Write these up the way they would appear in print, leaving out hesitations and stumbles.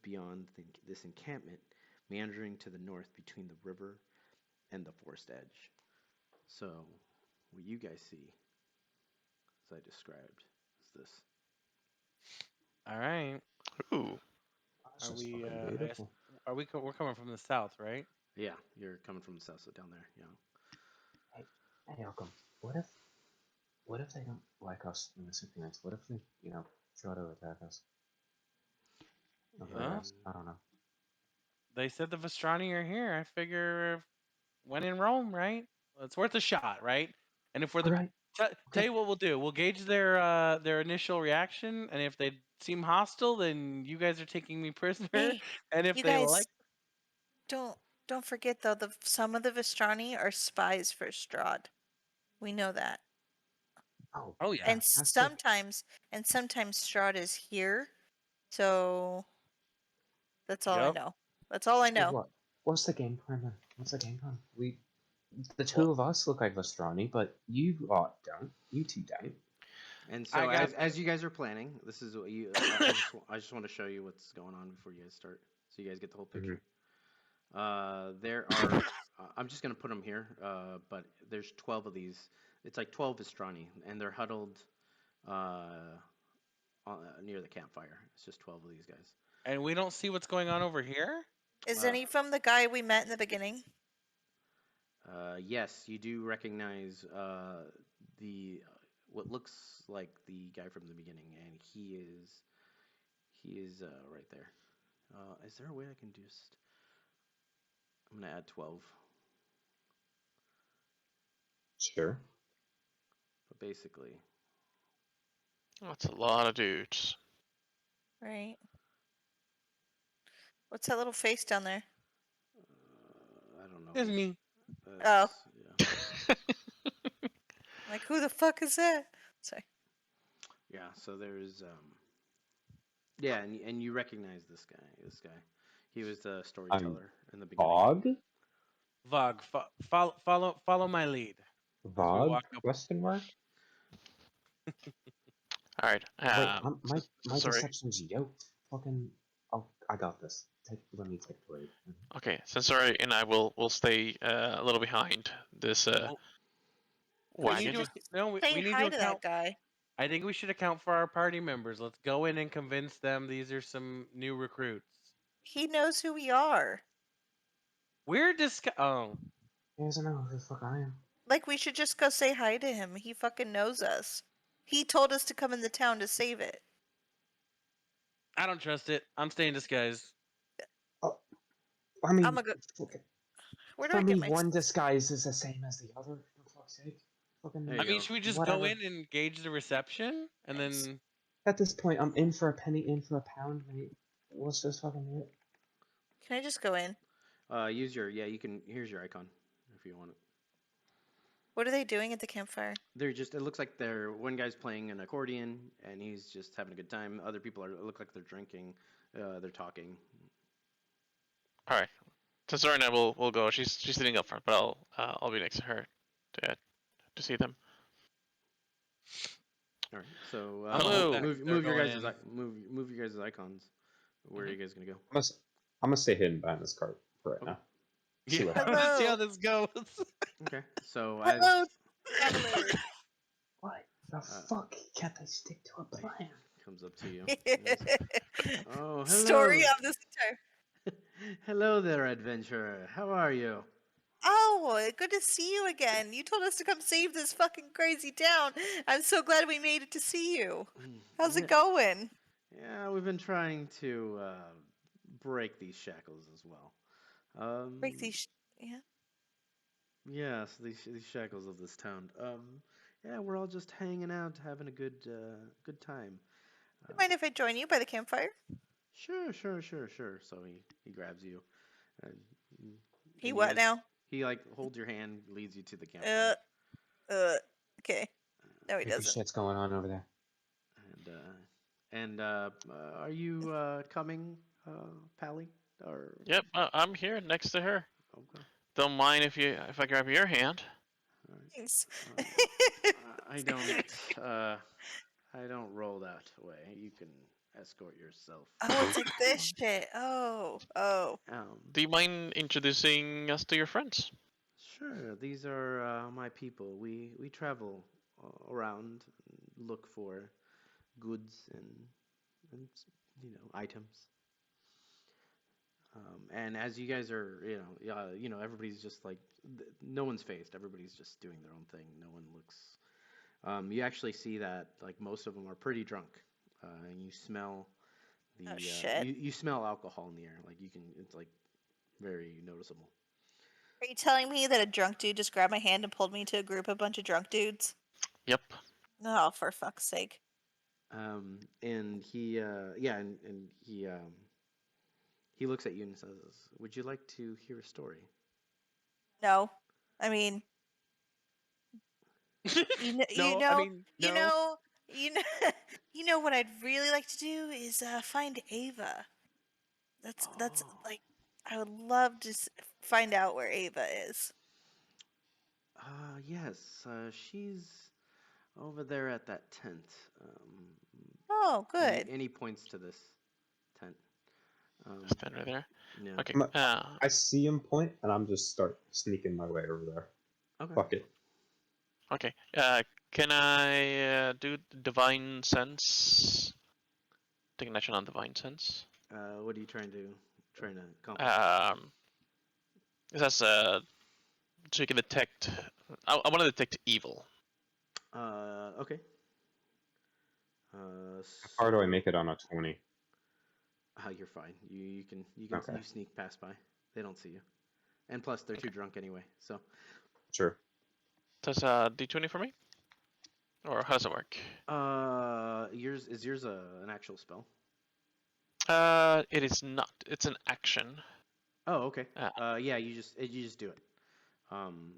beyond this encampment, meandering to the north between the river and the forest edge. So, what you guys see, as I described, is this. All right. Ooh. That's Are just we? fucking beautiful. We're coming from the south, right? Yeah, you're coming from the south, so down there. Yeah. Hey, hey, Malcolm. What if they don't like us in the city next? What if they, try to attack us? Over Huh? us? I don't know. They said the Vestrani are here. I figure when in Rome, right? It's worth a shot, right? And if we're All the right. tell Okay. you what we'll do, we'll gauge their initial reaction, and if they seem hostile, then you guys are taking me prisoner. Hey, And if you they like, guys don't don't forget though. Some of the Vestrani are spies for Strahd. We know that. Oh, oh yeah, And fantastic. sometimes Strahd is here. So that's all I yep. know. That's all I So know. what? What's the game plan then? What's the game plan? The Well, two of us look like Vestrani, but you lot don't. You two don't. And I so, got as you guys are planning, this is what you. I just want to show you what's going on before you guys start, so you guys get the whole Mhm. picture. There are. I'm just gonna put them here. But there's 12 of these. It's like 12 Vistrani, and they're huddled near the campfire. It's just 12 of these guys. and we don't see what's going on over here. Is Uh, any from the guy we met in the beginning? yes, you do recognize the what looks like the guy from the beginning, and he is right there. Is there a way I can just? I'm gonna add 12, Sure. but basically, That's a lot of dudes. Right. What's that little face down there? I don't know It's who. me. Oh, Yeah, like who the fuck is that? Sorry. yeah. So there's yeah, and you recognize this guy. This guy, he was the I'm storyteller in the beginning. Vog. Vog, follow my lead as we Vog? walk up. Question mark. All right. Wait, my Sorry. deception's yoked. Fucking. Oh, I got this. Let me take the lead. Okay, Sensori and I will stay a little behind this Oh, we need wagon. to no, Say we need to hi to account. that guy. I think we should account for our party members. Let's go in and convince them these are some new recruits. He knows who we are. We're Oh, He doesn't know who the fuck I am. Like we should just go say hi to him. He fucking knows us. He told us to come in the town to save it. I don't trust it. I'm staying disguised. Oh, I I'm mean, gonna go. fucking- Where do for I get me, my? one disguise is the same as the other. For fuck's sake. There Fucking I you mean, go. should we just go whatever. in and gauge the reception and Thanks. then? At this point, I'm in for a penny, in for a pound. Mate. Let's just fucking do it. Can I just go in? Use your yeah. You can. Here's your icon if you want it. What are they doing at the campfire? They're just. It looks like they're one guy's playing an accordion and he's just having a good time. Other people are look like they're drinking. They're talking. All right, Sensori and I will go. She's sitting up front, but I'll be next to her to see them. All right. So I'm gonna hope Hello. that move they're move your going guys' in. move your guys' icons. Where are you guys gonna go? I'm gonna stay hidden behind this cart for right Okay. now. See Yeah, what I'm happens. gonna see how Hello. this goes. Okay. So Hello, as traveler. What the fuck can't they stick to a plan? comes up to you. He goes, oh, Story hello. of this entire. Hello there, adventurer. How are you? Oh, good to see you again. You told us to come save this fucking crazy town. I'm so glad we made it to see you. How's Yeah, it going? yeah, we've been trying to break these shackles as well. Break these. Yeah. Yes, these shackles of this town. Yeah, we're all just hanging out, having a good time. You mind if I join you by the campfire? Sure. So he grabs you, and, He you what guys now? he like holds your hand, leads you to the campfire, Okay. No, he Creepy doesn't. shit's going on over there. and are you coming, Pally? Or Yep, I'm here next to her. okay, Don't mind if I grab your hand. all right. Thanks. I don't I don't roll that way. You can escort yourself. Oh, it's like this shit. Oh. Do you mind introducing us to your friends? Sure, these are my people. We travel around, and look for goods and items. And as you guys are, everybody's just like, no one's phased. Everybody's just doing their own thing. No one looks. You actually see that like most of them are pretty drunk, and you smell Oh the shit. you smell alcohol in the air. Like you can, it's like very noticeable. Are you telling me that a drunk dude just grabbed my hand and pulled me to a group of bunch of drunk dudes? Yep. Oh, for fuck's sake. And he, yeah, and he looks at you and says, "Would you like to hear a story?" No. I mean, you know, you No, I know, mean, you no. know, you know, you know what I'd really like to do is find Ava. That's Oh, like, I would love to find out where Ava is. yes, she's over there at that tent. Um, Oh, and good. he points to this tent. Um, Stand right there. yeah. Okay. I see him point, and I'm just start sneaking my way over there. Okay. Fuck it. Okay. Can I do divine sense? Take an action on divine sense. What are you trying to accomplish? That's so you can detect. I want to detect evil. Okay. How far do I So make it on a 20? you're fine. You can Okay, you sneak past by. They don't see you, and plus they're too Okay. drunk anyway. So sure. Does d20 for me, or how does it work? yours an actual spell? It is not. It's an action. Oh, okay. Uh, Yeah, you just do it. Um,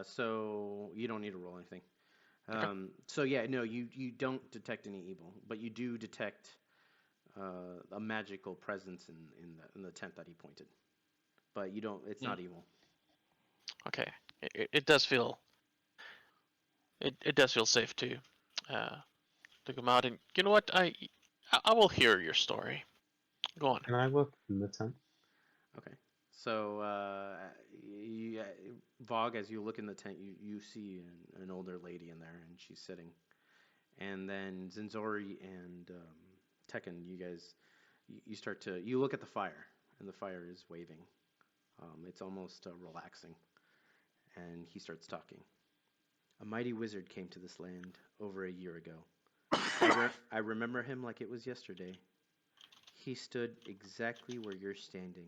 so you don't need to roll anything. okay. So yeah, no, you don't detect any evil, but you do detect a magical presence in the tent that he pointed. But you don't. It's Mm, not evil. okay. It does feel. It does feel safe uh, to come out and you know what I will hear your story. Go on. Can I look in the tent? Okay. So, Vogue, as you look in the tent, you see an older lady in there, and she's sitting. And then Zinzori and Tekken, you guys, you start to you look at the fire, and the fire is waving. It's almost relaxing, and he starts talking. A mighty wizard came to this land over a year ago. I remember him like it was yesterday. He stood exactly where you're standing.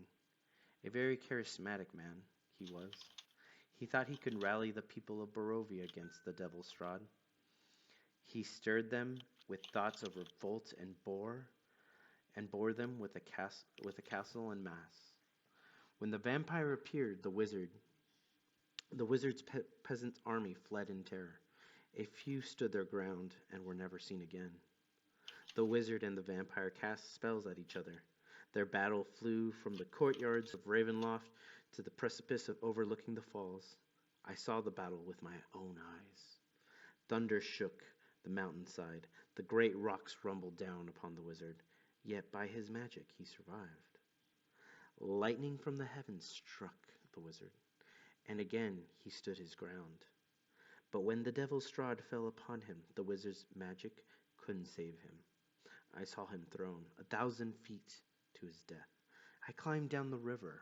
A very charismatic man, he was. He thought he could rally the people of Barovia against the Devil's Strahd. He stirred them with thoughts of revolt and bore them with a castle and mass. When the vampire appeared, the wizard's peasant army fled in terror. A few stood their ground and were never seen again. The wizard and the vampire cast spells at each other. Their battle flew from the courtyards of Ravenloft to the precipice overlooking the falls. I saw the battle with my own eyes. Thunder shook the mountainside. The great rocks rumbled down upon the wizard. Yet by his magic he survived. Lightning from the heavens struck the wizard, and again he stood his ground. But when the devil's strahd fell upon him, the wizard's magic couldn't save him. I saw him thrown 1,000 feet to his death. I climbed down the river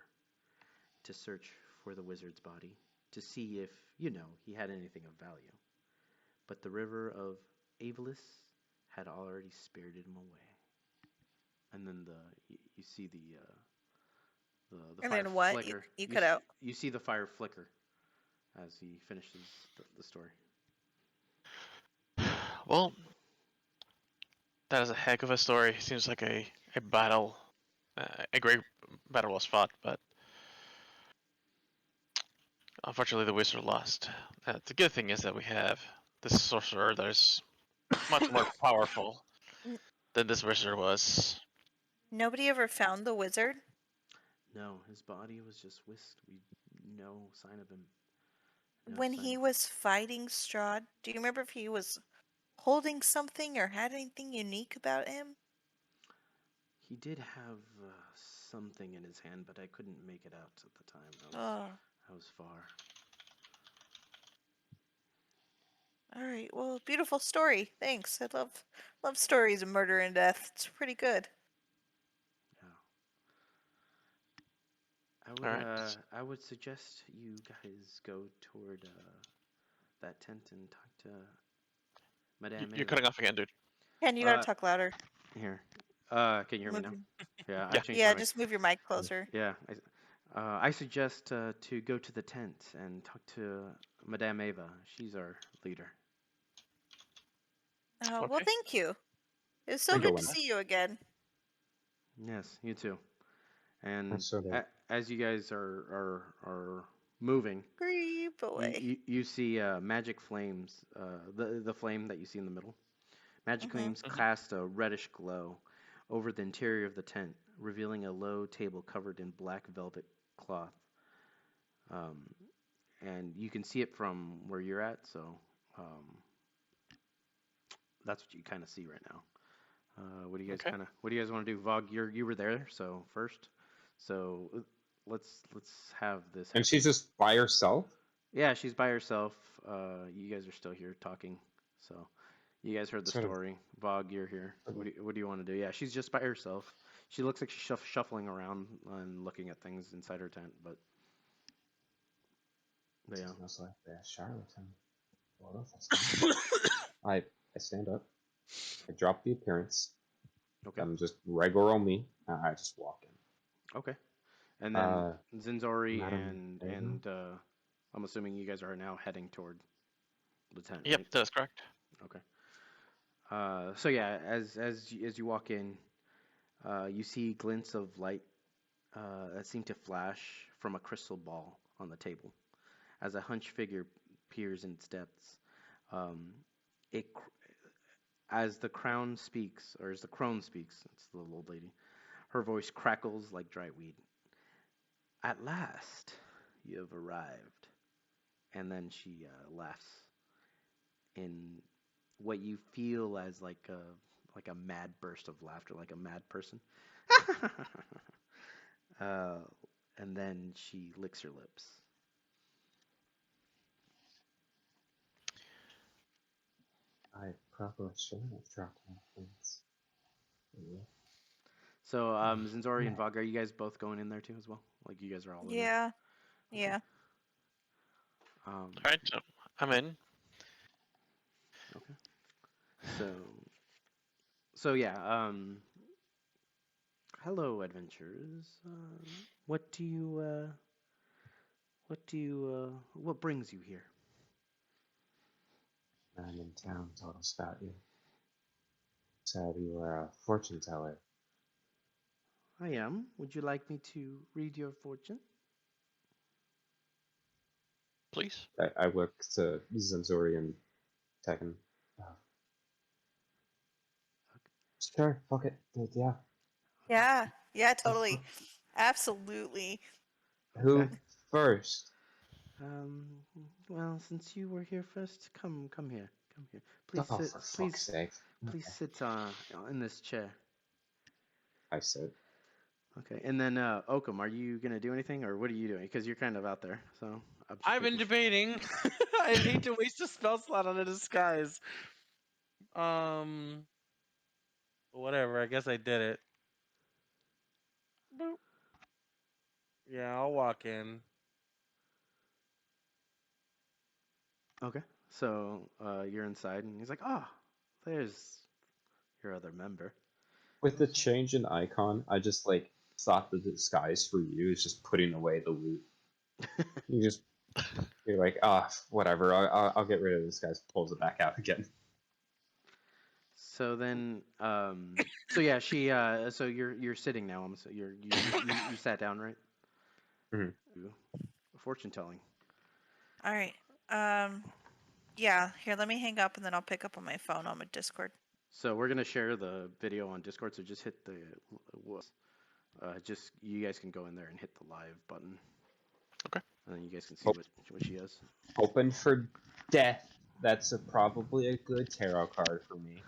to search for the wizard's body, to see if, he had anything of value. But the river of Avilis had already spirited him away. And then you see the And fire then what? flicker. You cut out. You see the fire flicker as he finishes the story. Well, that is a heck of a story. Seems like a battle, a great battle was fought, but unfortunately the wizard lost. The good thing is that we have this sorcerer that is much more powerful N- than this wizard was. Nobody ever found the wizard? No, his body was just whisked. No sign of him. No When sign he of him. was fighting Strahd, do you remember if he was holding something or had anything unique about him? He did have something in his hand, but I couldn't make it out at the time. Oh, I was far. all right. Well, beautiful story. Thanks. I love stories of murder and death. It's pretty good. Yeah. I would Alright. I would suggest you guys go toward that tent and talk to Madame You're Ava. cutting off again, dude. Ken, you gotta Uh, talk louder. Here. Can you hear me Move now? your- Yeah, I Yeah. changed my Yeah, mic. just move your mic closer. Yeah, I suggest to go to the tent and talk to Madame Ava. She's our leader. Well, Okay. thank you. It was so I go good to in. see you again. Yes, you too. I And sort of as you guys are moving, Creep away. you see magic flames. The flame that you see in the middle. Magic Mhm. flames cast a reddish glow over the interior of the tent, revealing a low table covered in black velvet cloth. And you can see it from where you're at, so that's what you kind of see right now. What do you guys Okay. What do you guys want to do? Vog, you were there, so first. So let's have this happen. And she's just by herself? Yeah, she's by herself. You guys are still here talking, so you guys heard the Sort of- story. Vog, you're here. What do you want to do? Yeah, she's just by herself. She looks like she's shuffling around and looking at things inside her tent, but yeah. Smells like the charlatan. Well, that's fine. I stand up. I drop the appearance. Okay. I'm just regular me. I just walk in. Okay. And then Zinzori Madam Ava? and I'm assuming you guys are now heading toward the tent, Yep, right? that's correct. Okay. So yeah, as you walk in, you see glints of light that seem to flash from a crystal ball on the table. As a hunched figure peers in its depths, as the crone speaks, it's the little old lady. Her voice crackles like dry weed. At last, you have arrived. And then she laughs in what you feel as like a mad burst of laughter, like a mad person. And then she licks her lips. I probably shouldn't have dropped my things. Yeah. So Zinzori and Vog, are you guys both going in there too as well? Like you guys are all in there? Yeah. Okay. Yeah. Alright, so I'm in. Okay. So yeah. Hello, adventurers. What brings you here? Man in town told us about you. Said you were a fortune teller. I am. Would you like me to read your fortune? Please. I look to Zanzori and Tekken. Sure, fuck it. Yeah. Yeah. Yeah. Totally. Absolutely. Who Okay. first? Well, since you were here first, come here. Come here. Please Oh, sit. for fuck's sake. Please Okay. sit in this chair. I said. Okay. And then Oakham, are you gonna do anything, or what are you doing? Because you're kind of out there. So I'm just I've been making debating. I hate to waste a spell slot on a disguise. Whatever. I guess I did it. Boop. Yeah, I'll walk in. Okay. So you're inside, and he's like, "Ah, there's your other member." With the change in icon, I just like thought the disguise for you is just putting away the loot. You're like, whatever. I'll get rid of this guy. Pulls it back out again. So then, so yeah, she, so you're sitting now. So you sat down, right? Mhm. Fortune telling. All right. Yeah. Here, let me hang up and then I'll pick up on my phone on my Discord. So we're gonna share the video on Discord. So just hit the, just you guys can go in there and hit the live button. Okay. And then you guys can see what she has. Open for death. That's probably a good tarot card for me.